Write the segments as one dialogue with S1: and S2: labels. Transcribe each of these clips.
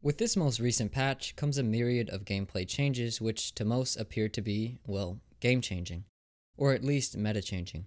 S1: With this most recent patch comes a myriad of gameplay changes which to most appear to be, well, game-changing, or at least meta-changing.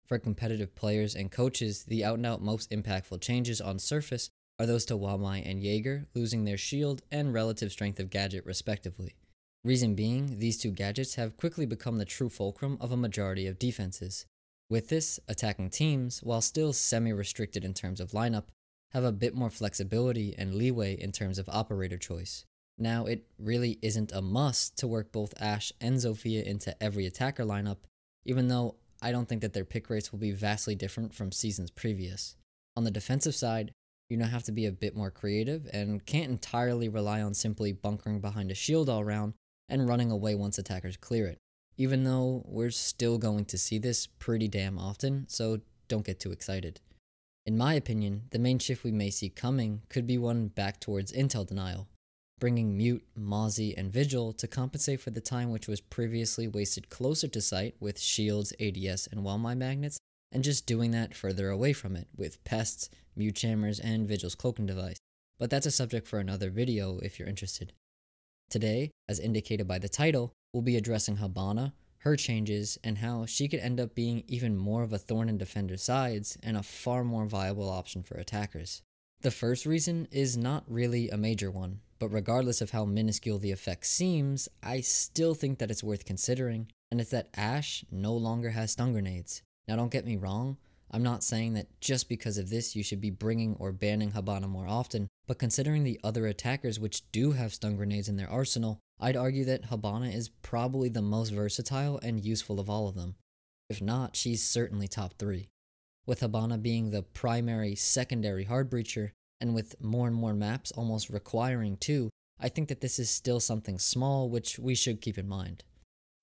S1: For competitive players and coaches, the out-and-out most impactful changes on surface are those to Wamai and Jager losing their shield and relative strength of gadget respectively. Reason being, these two gadgets have quickly become the true fulcrum of a majority of defenses. With this, attacking teams, while still semi-restricted in terms of lineup, have a bit more flexibility and leeway in terms of operator choice. Now, it really isn't a must to work both Ashe and Zofia into every attacker lineup, even though I don't think that their pick rates will be vastly different from seasons previous. On the defensive side, you now have to be a bit more creative and can't entirely rely on simply bunkering behind a shield all round and running away once attackers clear it, even though we're still going to see this pretty damn often, so don't get too excited. In my opinion, the main shift we may see coming could be one back towards intel denial, bringing Mute, Mozzie, and Vigil to compensate for the time which was previously wasted closer to site with shields, ADS, and Wamai magnets, and just doing that further away from it with pests, Mute jammers, and Vigil's cloaking device. But that's a subject for another video if you're interested. Today, as indicated by the title, we'll be addressing Hibana, her changes, and how she could end up being even more of a thorn in defenders' sides and a far more viable option for attackers. The first reason is not really a major one, but regardless of how minuscule the effect seems, I still think that it's worth considering, and it's that Ashe no longer has stun grenades. Now don't get me wrong, I'm not saying that just because of this you should be bringing or banning Hibana more often, but considering the other attackers which do have stun grenades in their arsenal, I'd argue that Hibana is probably the most versatile and useful of all of them. If not, she's certainly top 3. With Hibana being the primary, secondary hard breacher, and with more and more maps almost requiring 2, I think that this is still something small which we should keep in mind.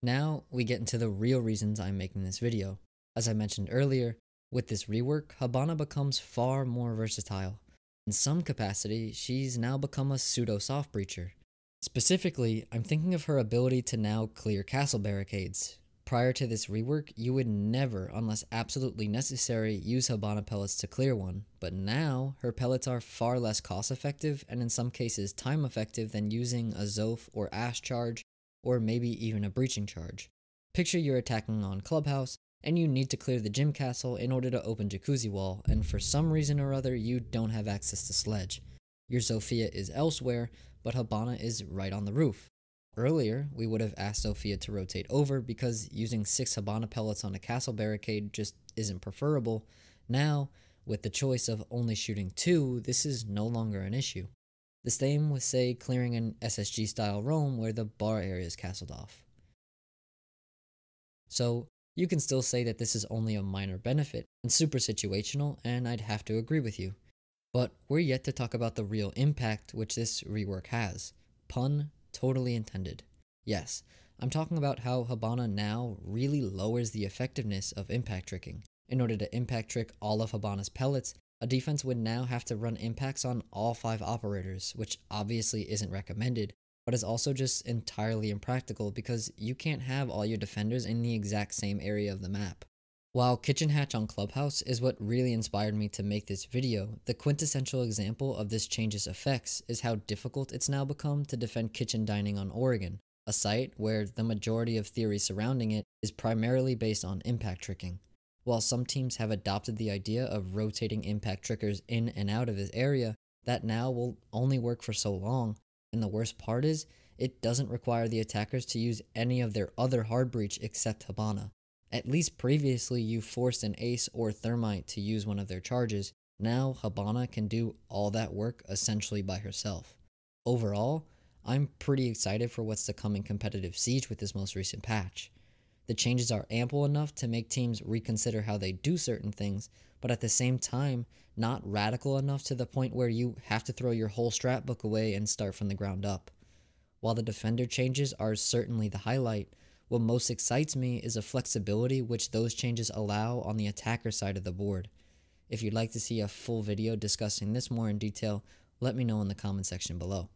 S1: Now we get into the real reasons I'm making this video. As I mentioned earlier, with this rework, Hibana becomes far more versatile. In some capacity, she's now become a Pseudosoft Breacher. Specifically, I'm thinking of her ability to now clear castle barricades. Prior to this rework, you would never, unless absolutely necessary, use Hibana pellets to clear one, but now, her pellets are far less cost effective and in some cases time effective than using a Zof or Ashe charge, or maybe even a breaching charge. Picture you're attacking on Clubhouse, and you need to clear the gym castle in order to open Jacuzzi Wall, and for some reason or other you don't have access to Sledge. Your Zofia is elsewhere, but Hibana is right on the roof. Earlier, we would have asked Zofia to rotate over because using 6 Hibana pellets on a castle barricade just isn't preferable. Now, with the choice of only shooting 2, this is no longer an issue. The same with, say, clearing an SSG style roam where the bar area is castled off. So, you can still say that this is only a minor benefit and super situational, and I'd have to agree with you. But we're yet to talk about the real impact which this rework has. Pun totally intended. Yes, I'm talking about how Hibana now really lowers the effectiveness of impact tricking. In order to impact trick all of Hibana's pellets, a defense would now have to run impacts on all 5 operators, which obviously isn't recommended, but is also just entirely impractical because you can't have all your defenders in the exact same area of the map. While Kitchen Hatch on Clubhouse is what really inspired me to make this video, the quintessential example of this change's effects is how difficult it's now become to defend kitchen dining on Oregon, a site where the majority of theory surrounding it is primarily based on impact tricking. While some teams have adopted the idea of rotating impact trickers in and out of this area, that now will only work for so long, and the worst part is, it doesn't require the attackers to use any of their other hard breach except Hibana. At least previously you forced an Ace or Thermite to use one of their charges, now Hibana can do all that work essentially by herself. Overall, I'm pretty excited for what's to come in competitive Siege with this most recent patch. The changes are ample enough to make teams reconsider how they do certain things, but at the same time, not radical enough to the point where you have to throw your whole strat book away and start from the ground up. While the defender changes are certainly the highlight, what most excites me is the flexibility which those changes allow on the attacker side of the board. If you'd like to see a full video discussing this more in detail, let me know in the comment section below.